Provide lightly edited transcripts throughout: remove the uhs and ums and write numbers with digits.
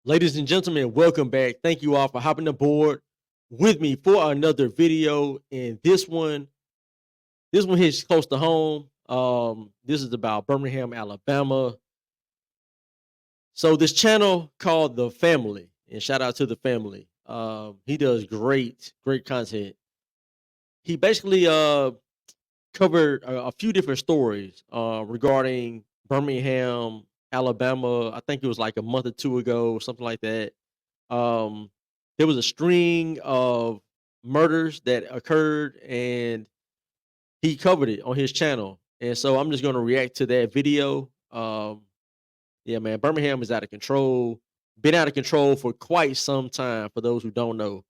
Ladies and gentlemen, welcome back. Thank you all for hopping aboard with me for another video. And this one hits close to home. This is about Birmingham, Alabama. So this channel called The Family, and shout out to The Family. He does great content. He basically covered a few different stories regarding Birmingham, Alabama. I think it was like a month or two ago, something like that. Um, there was a string of murders that occurred, and he covered it on his channel. And so I'm just going to react to that video. Yeah, man, Birmingham is out of control. Been out of control for quite some time. For those who don't know,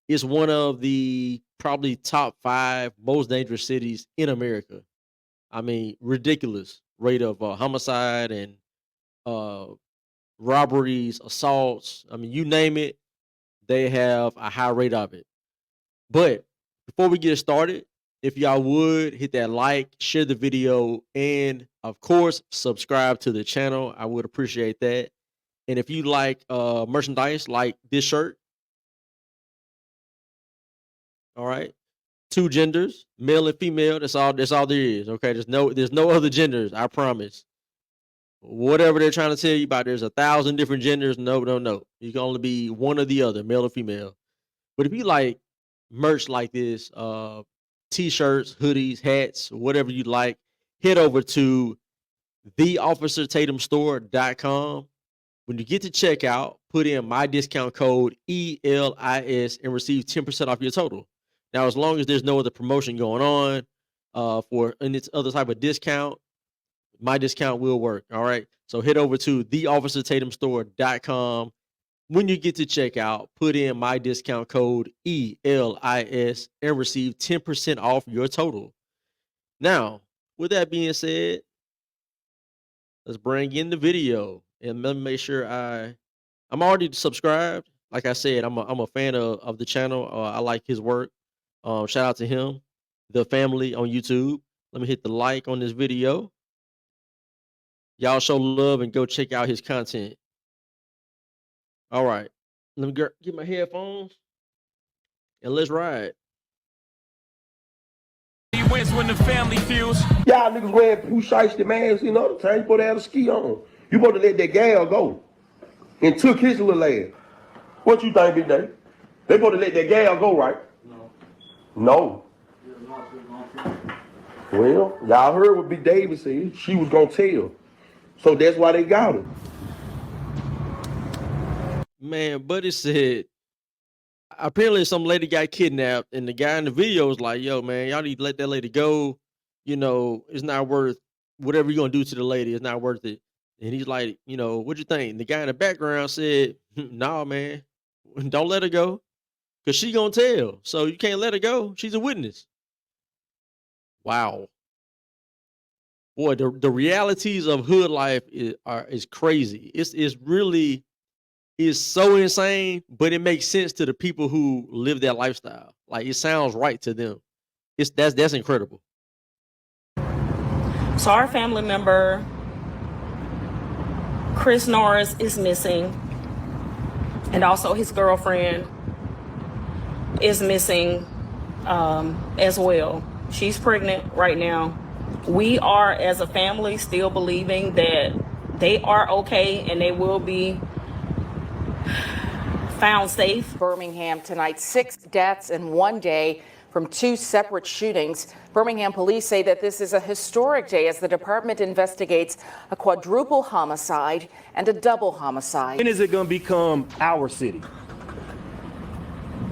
it's one of the probably top 5 most dangerous cities in America. I mean, ridiculous rate of homicide and uh, robberies, assaults. I mean, you name it, they have a high rate of it. But before we get started, if y'all would hit that like, share the video, and of course, subscribe to the channel. I would appreciate that. And if you like merchandise like this shirt, all right, 2 genders, male and female. That's all there is. Okay. There's no other genders, I promise. Whatever they're trying to tell you about, there's 1,000 different genders. No, no, no. You can only be one or the other, male or female. But if you like merch like this, t-shirts, hoodies, hats, whatever you like, head over to theofficertatumstore.com. When you get to checkout, put in my discount code ELIS and receive 10% off your total. Now, as long as there's no other promotion going on for any other type of discount, my discount will work. All right. So head over to theofficertatumstore.com. When you get to checkout, put in my discount code ELIS and receive 10% off your total. Now, with that being said, let's bring in the video and let me make sure I'm already subscribed. Like I said, I'm a fan of the channel. I like his work. Shout out to him, The Family on YouTube. Let me hit the like on this video. Y'all show love and go check out his content. All right. Let me get my headphones and let's ride. He wins when the family feels. Y'all niggas wearing blue shiesty masks, you know, the time you supposed to have a ski on. You supposed to let that gal go and took his little ass. What you think, Big Day? They supposed to let that gal go, right? No. Well, y'all heard what Big David said. She was gonna tell. So that's why they got her. Man, Buddy said apparently some lady got kidnapped, and the guy in the video was like, yo, man, y'all need to let that lady go. You know, it's not worth whatever you're gonna do to the lady, it's not worth it. And he's like, you know, what'd you think? And the guy in the background said, nah, man, don't let her go. Cause she gonna tell. So you can't let her go. She's a witness. Wow. Boy, the realities of hood life is crazy. It's really is so insane, but it makes sense to the people who live that lifestyle. Like it sounds right to them. That's incredible. So our family member, Chris Norris, is missing. And also his girlfriend is missing as well. She's pregnant right now. We are, as a family, still believing that they are okay and they will be found safe. Birmingham tonight, 6 deaths in one day from 2 separate shootings. Birmingham police say that this is a historic day as the department investigates a quadruple homicide and a double homicide. When is it going to become our city?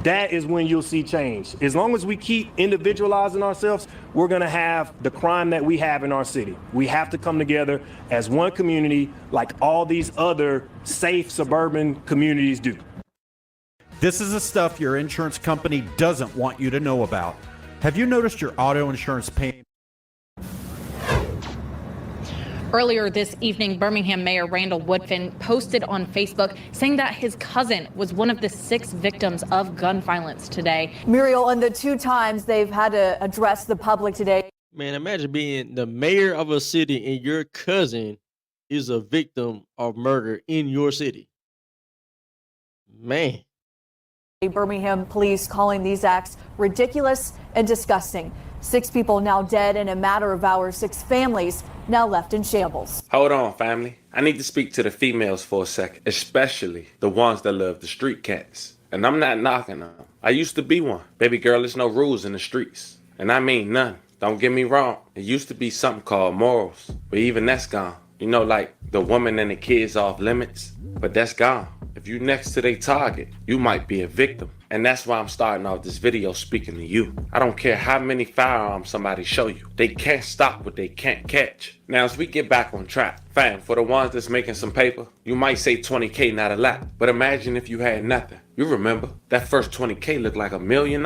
That is when you'll see change. As long as we keep individualizing ourselves, we're going to have the crime that we have in our city. We have to come together as one community like all these other safe suburban communities do. This is the stuff your insurance company doesn't want you to know about. Have you noticed your auto insurance payment? Earlier this evening, Birmingham Mayor Randall Woodfin posted on Facebook saying that his cousin was one of the 6 victims of gun violence today. Muriel, and the 2 times they've had to address the public today. Man, imagine being the mayor of a city and your cousin is a victim of murder in your city. Man. Birmingham police calling these acts ridiculous and disgusting. 6 people now dead in a matter of hours, 6 families now left in shambles. Hold on, family. I need to speak to the females for a second, especially the ones that love the street cats. And I'm not knocking them. I used to be one. Baby girl, there's no rules in the streets. And I mean none. Don't get me wrong. It used to be something called morals, but even that's gone. You know, like the woman and the kids off limits, but that's gone. If you next to their target, you might be a victim. And that's why I'm starting off this video speaking to you. I don't care how many firearms somebody show you. They can't stop what they can't catch. Now, as we get back on track, fam, for the ones that's making some paper, you might say 20K not a lot, but imagine if you had nothing. You remember, that first 20K looked like $1 million,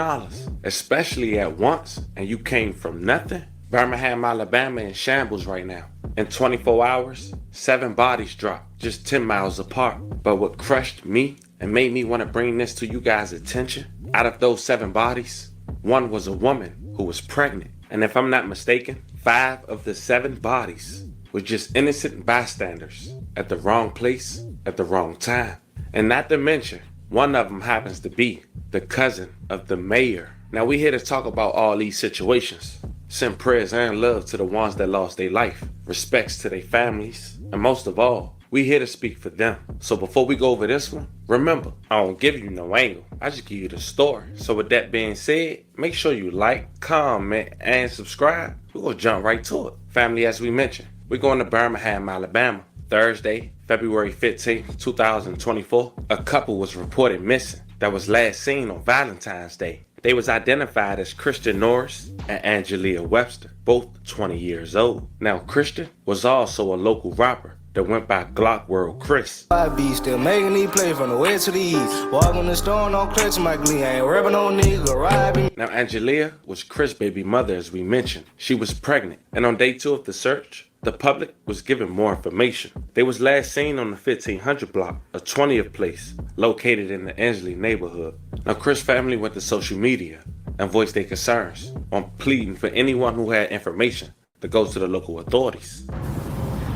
especially at once, and you came from nothing. Birmingham, Alabama in shambles right now. In 24 hours, 7 bodies dropped, just 10 miles apart. But what crushed me and made me want to bring this to you guys' attention, out of those 7 bodies, 1 was a woman who was pregnant. And if I'm not mistaken, 5 of the 7 bodies were just innocent bystanders at the wrong place at the wrong time. And not to mention, one of them happens to be the cousin of the mayor. Now we here to talk about all these situations. Send prayers and love to the ones that lost their life, respects to their families, and most of all, we here to speak for them. So before we go over this one, remember, I don't give you no angle, I just give you the story. So with that being said, make sure you like, comment, and subscribe. We're gonna jump right to it. Family, as we mentioned, we're going to Birmingham, Alabama. Thursday, February 15th, 2024, a couple was reported missing that was last seen on Valentine's Day. They was identified as Christian Norris and Angelia Webster, both 20 years old. Now, Christian was also a local rapper that went by Glock World Chris. I be still making these plays from the west to the east. Walking the store, no clutch my glee. I ain't rapping no nigga, riding. Now, Angelia was Chris' baby mother, as we mentioned. She was pregnant, and on day 2 of the search, the public was given more information. They was last seen on the 1500 block, a 20th place, located in the Angelia neighborhood. Now, Chris' family went to social media and voiced their concerns on pleading for anyone who had information to go to the local authorities.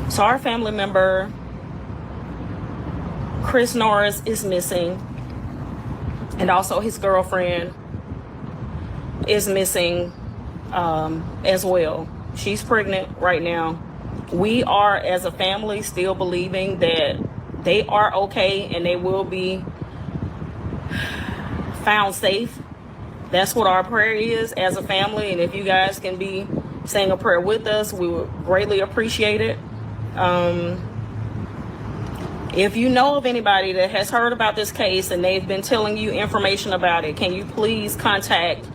So our family member, Chris Norris, is missing. And also his girlfriend is missing as well. She's pregnant right now. We are, as a family, still believing that they are okay and they will be found safe. That's what our prayer is as a family. And if you guys can be saying a prayer with us, we would greatly appreciate it. If you know of anybody that has heard about this case and they've been telling you information about it, can you please contact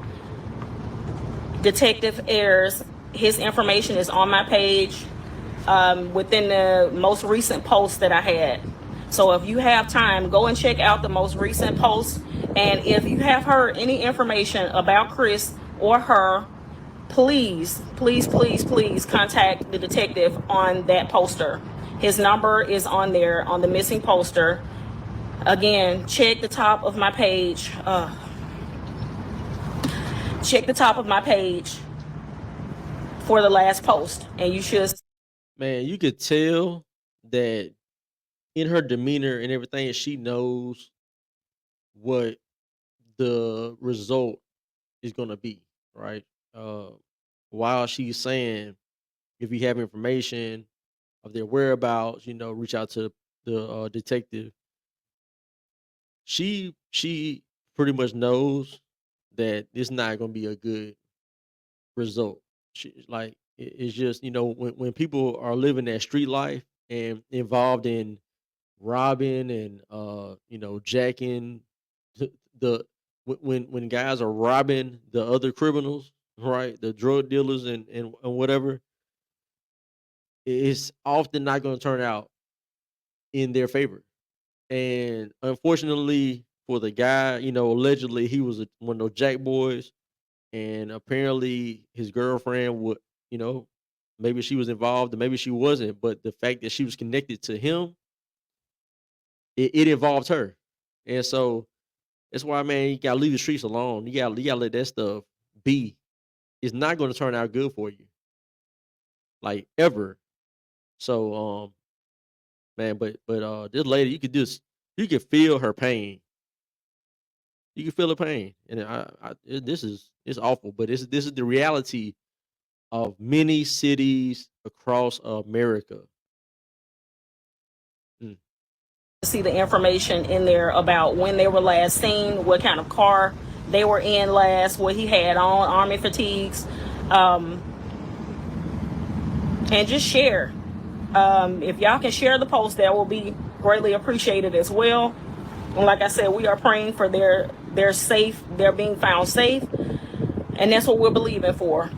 Detective Ayers? His information is on my page within the most recent post that I had. So if you have time, go and check out the most recent post. And if you have heard any information about Chris or her, please, please, please, please contact the detective on that poster. His number is on there on the missing poster. Again, check the top of my page. Check the top of my page for the last post, and you should. Man, you could tell that in her demeanor and everything, she knows what the result is going to be, right? While she's saying, if you have information of their whereabouts, reach out to the detective. She pretty much knows that it's not going to be a good result. It's just, when people are living that street life and involved in robbing and jacking the when guys are robbing the other criminals, right, the drug dealers and whatever, it's often not going to turn out in their favor. And unfortunately for the guy, allegedly he was one of those jack boys, and apparently his girlfriend would, maybe she was involved and maybe she wasn't, but the fact that she was connected to him, it involved her. And so that's why, man, you gotta leave the streets alone. You gotta let that stuff be. It's not gonna turn out good for you. Like, ever. So man, but this lady, you could feel her pain. You can feel the pain, and it's awful, but this is the reality of many cities across America. Mm. See the information in there about when they were last seen, what kind of car they were in last, what he had on, army fatigues, and just share. If y'all can share the post, that will be greatly appreciated as well. And like I said, we are praying for their safe, they're being found safe, and that's what we're believing for.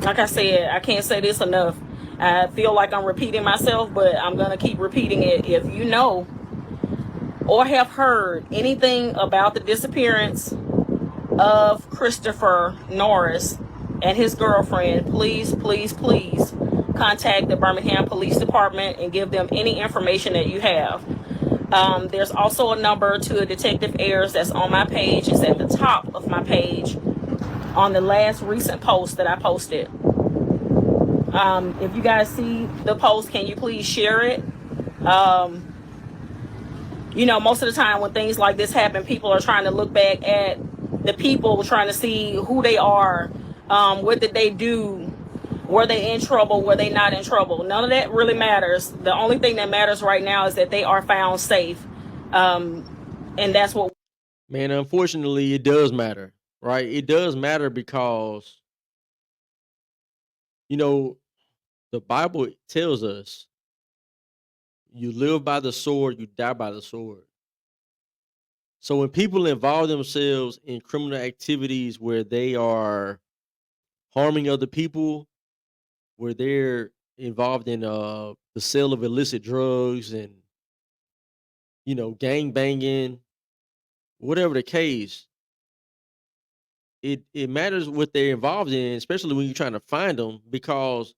Like I said, I can't say this enough. I feel like I'm repeating myself, but I'm gonna keep repeating it. If you know or have heard anything about the disappearance of Christopher Norris and his girlfriend, please, please, please contact the Birmingham Police Department and give them any information that you have. There's also a number to a Detective Ayers that's on my page. It's at the top of my page on the last recent post that I posted. If you guys see the post, can you please share it? You know, most of the time when things like this happen, people are trying to look back at the people, trying to see who they are, what did they do, were they in trouble, were they not in trouble. None of that really matters. The only thing that matters right now is that they are found safe, and that's what. Man, unfortunately, it does matter, right? It does matter because, you know, the Bible tells us you live by the sword, you die by the sword. So when people involve themselves in criminal activities where they are harming other people, where they're involved in the sale of illicit drugs and, you know, gang banging, whatever the case, it matters what they're involved in, especially when you're trying to find them, because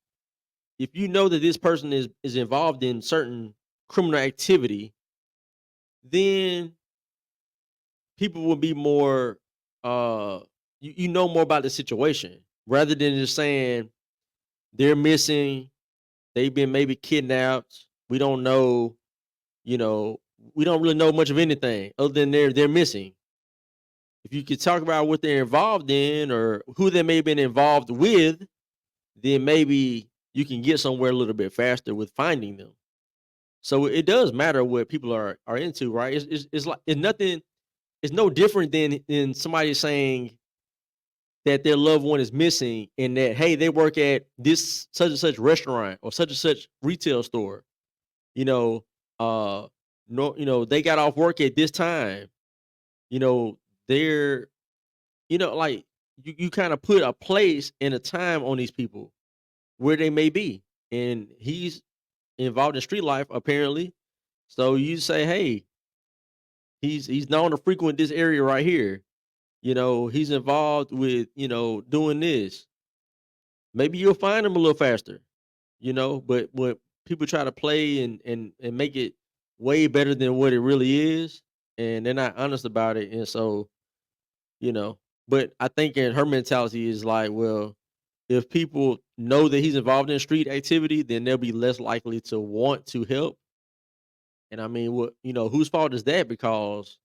if you know that this person is involved in certain criminal activity, then people will be more you know more about the situation rather than just saying they're missing, they've been maybe kidnapped, we don't know, you know, we don't really know much of anything other than they're missing. If you could talk about what they're involved in or who they may have been involved with, then maybe you can get somewhere a little bit faster with finding them. So it does matter what people are into, right? It's like it's nothing. It's no different than somebody saying that their loved one is missing and that, hey, they work at this such and such restaurant or such and such retail store. You know, no, you know, they got off work at this time. You know, they're, you know, like you kind of put a place and a time on these people where they may be. And he's involved in street life, apparently. So you say, hey, he's known to frequent this area right here. You know, he's involved with, you know, doing this. Maybe you'll find him a little faster, you know, but when people try to play and make it way better than what it really is, and they're not honest about it. And so, you know, but I think in her mentality is like, well, if people know that he's involved in street activity, then they'll be less likely to want to help. And I mean, what, you know, whose fault is that? Because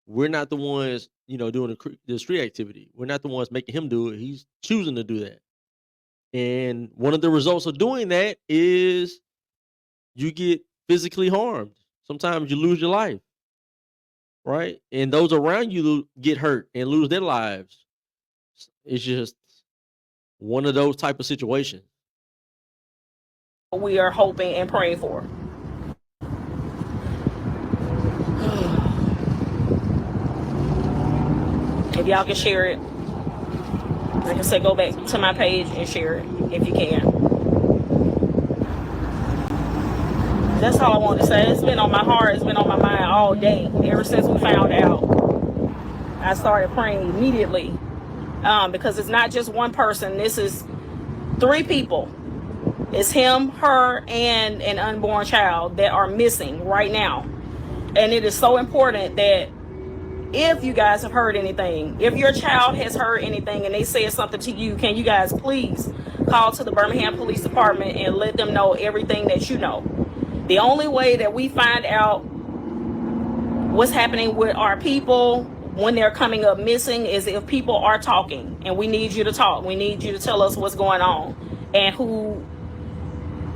we're not the ones, you know, doing the street activity. We're not the ones making him do it. He's choosing to do that. And one of the results of doing that is you get physically harmed. Sometimes you lose your life, right? And those around you get hurt and lose their lives. It's just one of those type of situations. We are hoping and praying for. If y'all can share it, like I said, go back to my page and share it if you can. That's all I want to say. It's been on my heart. It's been on my mind all day. Ever since we found out, I started praying immediately, because it's not just one person. This is 3 people. It's him, her, and an unborn child that are missing right now. And it is so important that if you guys have heard anything, if your child has heard anything and they said something to you, can you guys please call to the Birmingham Police Department and let them know everything that you know. The only way that we find out what's happening with our people when they're coming up missing is if people are talking, and we need you to talk. We need you to tell us what's going on and who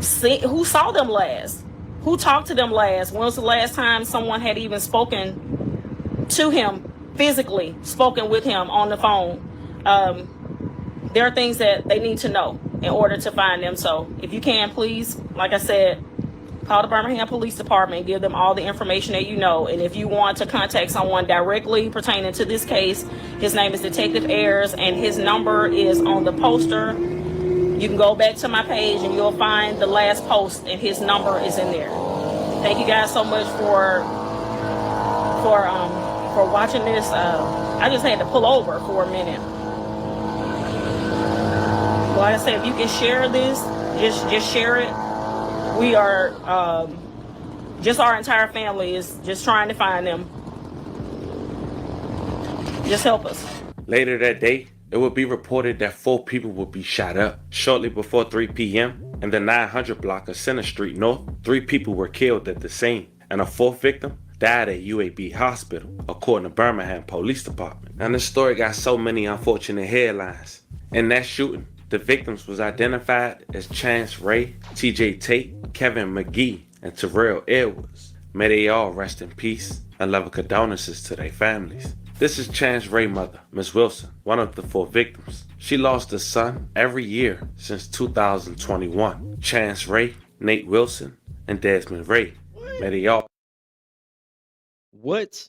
saw them last, who talked to them last. When was the last time someone had even spoken to him physically, spoken with him on the phone? There are things that they need to know in order to find them. So if you can, please, like I said, call the Birmingham Police Department, give them all the information that you know. And if you want to contact someone directly pertaining to this case, his name is Detective Ayers, and his number is on the poster. You can go back to my page and you'll find the last post, and his number is in there. Thank you guys so much for watching this. I just had to pull over for a minute. Like I said, if you can share this, just share it. We are, just our entire family is just trying to find them. Just help us. Later that day, it would be reported that 4 people would be shot up. Shortly before 3 p.m. in the 900 block of Center Street North, 3 people were killed at the scene, and a 4th victim died at UAB Hospital, according to Birmingham Police Department. Now this story got so many unfortunate headlines. In that shooting, the victims was identified as Chance Ray, TJ Tate, Kevin McGee, and Terrell Edwards. May they all rest in peace and love and condolences to their families. This is Chance Ray's mother, Ms. Wilson, one of the 4 victims. She lost a son every year since 2021. Chance Ray, Nate Wilson, and Desmond Ray. May they all. What?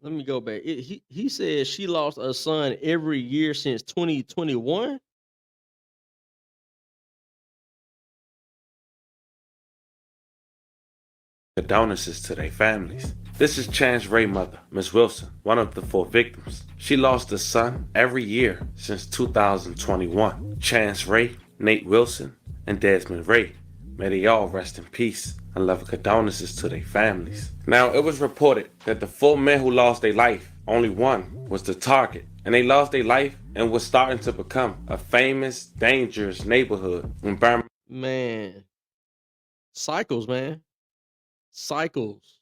Let me go back. He said she lost a son every year since 2021. Condolences to their families. This is Chance Ray's mother, Ms. Wilson, one of the 4 victims. She lost a son every year since 2021. Chance Ray, Nate Wilson, and Desmond Ray. May they all rest in peace and love and condolences to their families. Now, it was reported that the 4 men who lost their life, only one was the target. And they lost their life and was starting to become a famous, dangerous neighborhood in Birmingham. Man. Cycles, man. Cycles.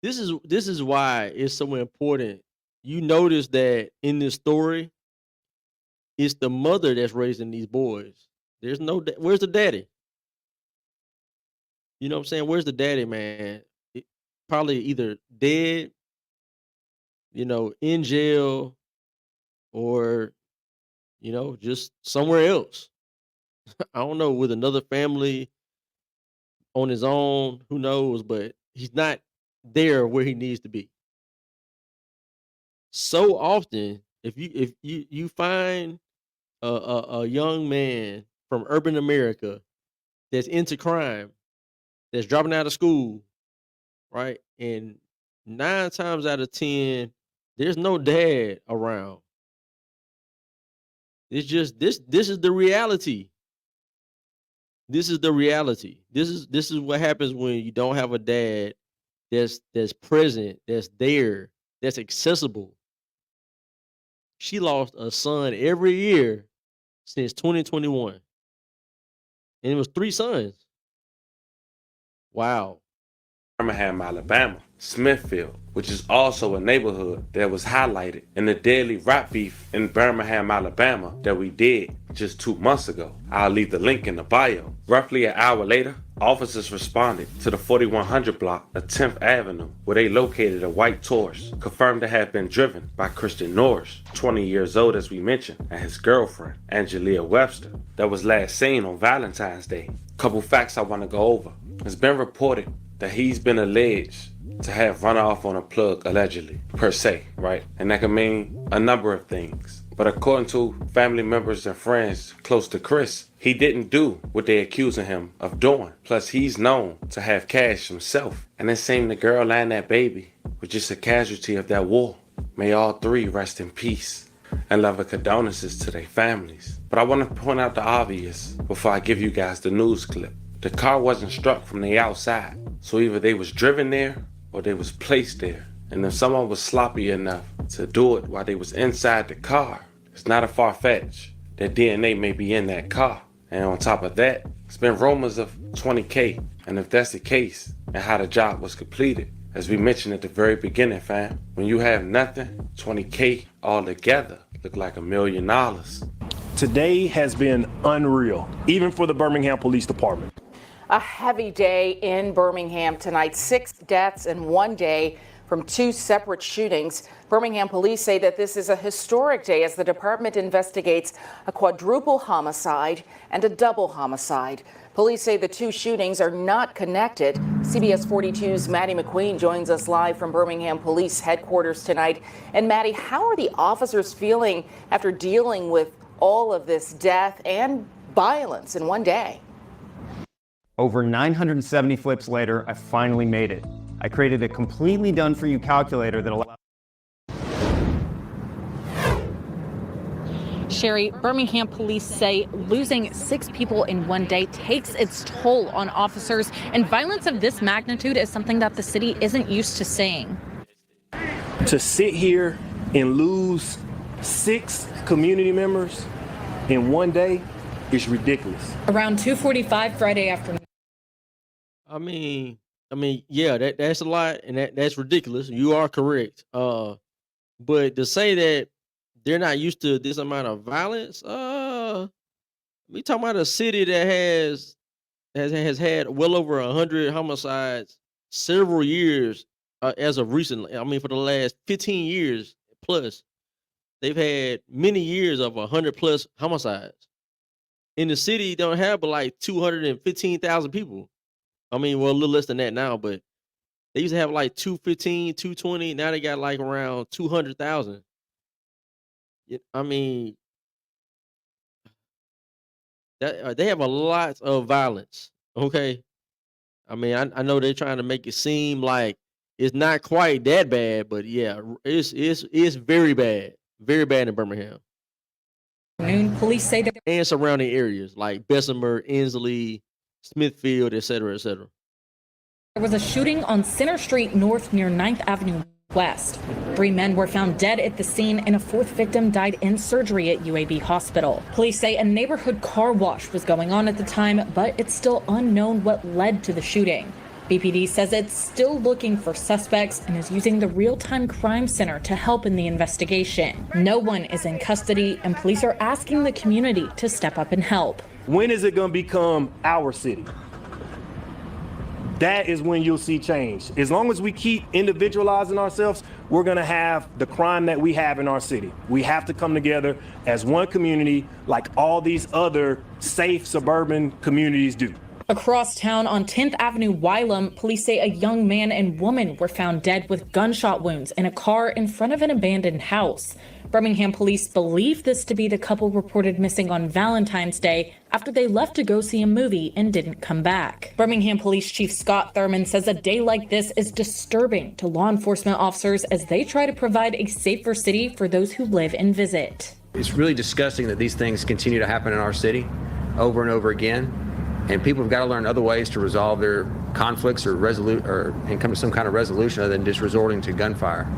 This is why it's so important. You notice that in this story, it's the mother that's raising these boys. There's no where's the daddy? You know what I'm saying? Where's the daddy, man? Probably either dead, in jail, or, just somewhere else. I don't know, with another family, on his own, who knows, but he's not there where he needs to be. So often, if you find a young man from urban America that's into crime, that's dropping out of school, right? And 9 times out of 10, there's no dad around. It's just this is the reality. This is the reality. This is what happens when you don't have a dad that's present, that's there, that's accessible. She lost a son every year since 2021. And it was 3 sons. Wow. Birmingham, Alabama, Smithfield, which is also a neighborhood that was highlighted in the deadly rap beef in Birmingham, Alabama that we did just 2 months ago. I'll leave the link in the bio. Roughly an hour later, officers responded to the 4100 block of 10th Avenue, where they located a white Taurus, confirmed to have been driven by Christian Norris, 20 years old as we mentioned, and his girlfriend, Angelia Webster, that was last seen on Valentine's Day. Couple facts I want to go over. It's been reported that he's been alleged to have run off on a plug, allegedly, per se, right? And that can mean a number of things. But according to family members and friends close to Chris, he didn't do what they accusing him of doing. Plus, he's known to have cash himself. And it seemed the girl and that baby was just a casualty of that war. May all 3 rest in peace and love and condolences to their families. But I want to point out the obvious before I give you guys the news clip. The car wasn't struck from the outside, so either they was driven there or they was placed there. And if someone was sloppy enough to do it while they was inside the car, it's not a far-fetched that DNA may be in that car. And on top of that, it's been rumors of 20K. And if that's the case, and how the job was completed, as we mentioned at the very beginning, fam, when you have nothing, 20K all together look like $1 million. Today has been unreal, even for the Birmingham Police Department. A heavy day in Birmingham tonight. 6 deaths in one day from 2 separate shootings. Birmingham police say that this is a historic day as the department investigates a quadruple homicide and a double homicide. Police say the 2 shootings are not connected. CBS 42's Maddie McQueen joins us live from Birmingham Police headquarters tonight. And Maddie, how are the officers feeling after dealing with all of this death and violence in one day? Over 970 flips later, I finally made it. I created a completely done-for-you calculator that allows... Sherry, Birmingham police say losing 6 people in one day takes its toll on officers, and violence of this magnitude is something that the city isn't used to seeing. To sit here and lose 6 community members in one day is ridiculous. Around 2:45 Friday afternoon. I mean, yeah, that's a lot, and that's ridiculous. You are correct. But to say that they're not used to this amount of violence, we talking about a city that has had well over 100 homicides several years as of recently. I mean, for the last 15 years plus, they've had many years of 100 plus homicides. In the city, don't have but like 215,000 people. I mean, well, a little less than that now, but they used to have like 215, 220. Now they got like around 200,000. I mean, that they have a lot of violence. Okay, I mean, I know they're trying to make it seem like it's not quite that bad, but yeah, it's very bad in Birmingham. Police say that And surrounding areas like Bessemer, Inslee, Smithfield, et cetera, et cetera. there was a shooting on Center Street North near 9th Avenue West. 3 men were found dead at the scene, and a 4th victim died in surgery at UAB Hospital. Police say a neighborhood car wash was going on at the time, but it's still unknown what led to the shooting. BPD says it's still looking for suspects and is using the Real-Time Crime Center to help in the investigation. No one is in custody, and police are asking the community to step up and help. When is it going to become our city? That is when you'll see change. As long as we keep individualizing ourselves, we're going to have the crime that we have in our city. We have to come together as one community like all these other safe suburban communities do. Across town on 10th Avenue, Wylam, police say a young man and woman were found dead with gunshot wounds in a car in front of an abandoned house. Birmingham police believe this to be the couple reported missing on Valentine's Day after they left to go see a movie and didn't come back. Birmingham Police Chief Scott Thurman says a day like this is disturbing to law enforcement officers as they try to provide a safer city for those who live and visit. It's really disgusting that these things continue to happen in our city over and over again. And people have got to learn other ways to resolve their conflicts and come to some kind of resolution other than just resorting to gunfire.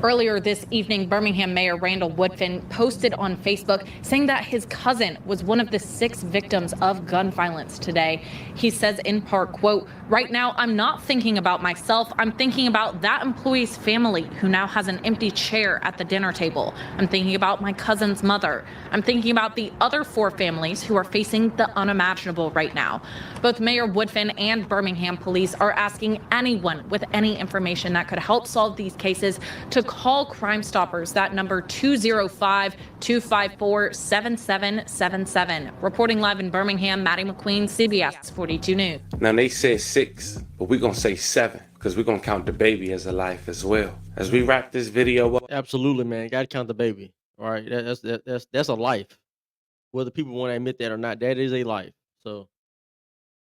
Earlier this evening, Birmingham Mayor Randall Woodfin posted on Facebook saying that his cousin was one of the 6 victims of gun violence today. He says in part, quote, "Right now, I'm not thinking about myself. I'm thinking about that employee's family who now has an empty chair at the dinner table. I'm thinking about my cousin's mother. I'm thinking about the other 4 families who are facing the unimaginable right now." Both Mayor Woodfin and Birmingham police are asking anyone with any information that could help solve these cases to call Crime Stoppers. That number 205-254-7777. Reporting live in Birmingham, Maddie McQueen, CBS 42 News. Now they said 6, but we're gonna say 7 because we're gonna count the baby as a life as well. As we wrap this video up, Absolutely, man. Got to count the baby. All right, that's a life. Whether people want to admit that or not, that is a life. So,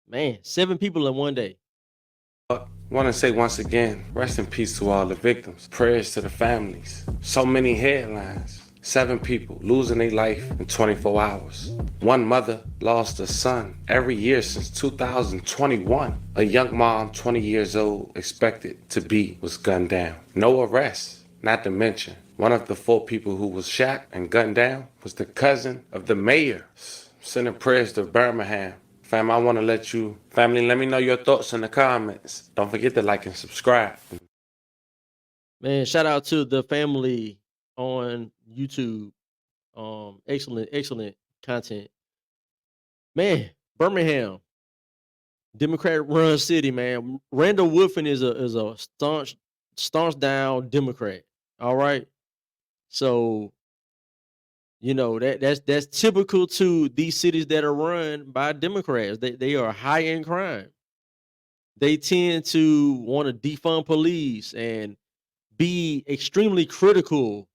man, 7 people in one day. want to say once again, rest in peace to all the victims. Prayers to the families. So many headlines. 7 people losing their life in 24 hours. One mother lost a son every year since 2021. A young mom, 20 years old, expected to be, was gunned down. No arrests, not to mention One of the 4 people who was shot and gunned down was the cousin of the mayor. Sending prayers to Birmingham. Fam, I want to family, let me know your thoughts in the comments. Don't forget to like and subscribe. Man, shout out to the family on YouTube. Excellent content. Man, Birmingham, Democratic run city, man. Randall Woodfin is a staunch down Democrat. All right. So, that's typical to these cities that are run by Democrats. They are high in crime. They tend to want to defund police and be extremely critical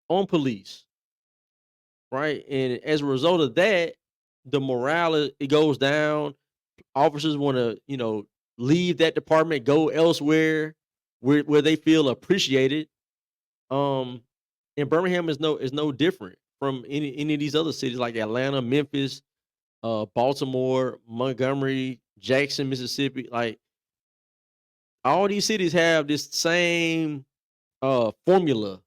on police, right? And as a result of that, the morale it goes down. Officers want to, leave that department, go elsewhere where they feel appreciated. Um, and Birmingham is no different from any of these other cities like Atlanta, Memphis, Baltimore, Montgomery, Jackson, Mississippi. Like all these cities have this same formula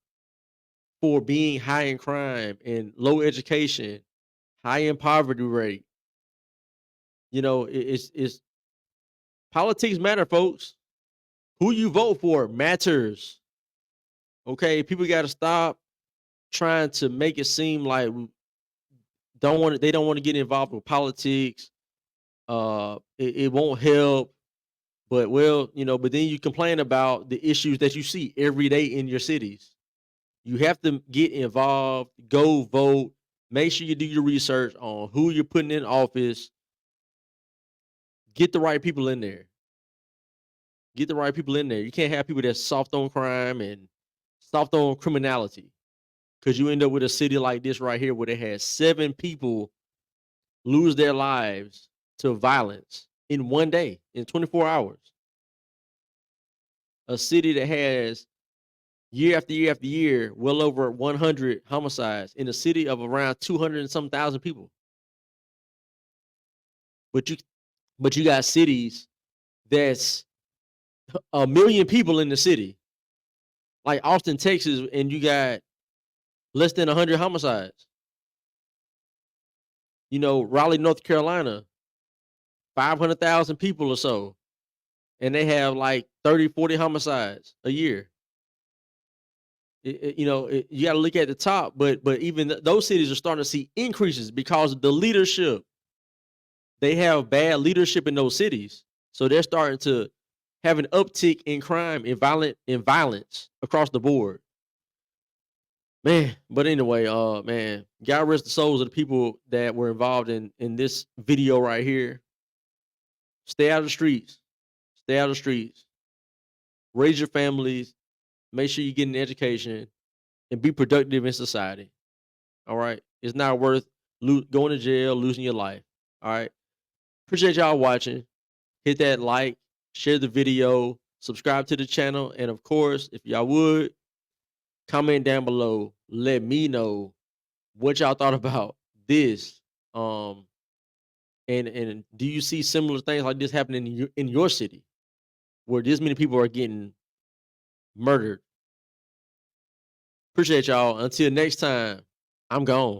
for being high in crime and low education, high in poverty rate. It's politics matter, folks. Who you vote for matters. Okay, people got to stop trying to make it seem like they don't want to get involved with politics. It won't help. But but then you complain about the issues that you see every day in your cities. You have to get involved, go vote, make sure you do your research on who you're putting in office. Get the right people in there. Get the right people in there. You can't have people that's soft on crime and soft on criminality. Because you end up with a city like this right here where they had 7 people lose their lives to violence in one day, in 24 hours. A city that has year after year after year, well over 100 homicides in a city of around 200 and some thousand people. But you got cities that's a million people in the city, like Austin, Texas, and you got less than 100 homicides. Raleigh, North Carolina, 500,000 people or so, and they have like 30, 40 homicides a year. You got to look at the top, but even those cities are starting to see increases because of the leadership. They have bad leadership in those cities, so they're starting to have an uptick in crime and violence across the board. Man, but anyway, man, God rest the souls of the people that were involved in this video right here. Stay out of the streets. Stay out of the streets. Raise your families. Make sure you get an education and be productive in society. All right. It's not worth going to jail, losing your life. All right. Appreciate y'all watching. Hit that like, share the video, subscribe to the channel. And of course, if y'all would, comment down below. Let me know what y'all thought about this. And do you see similar things like this happening in your city where this many people are getting murdered? Appreciate y'all. Until next time, I'm gone.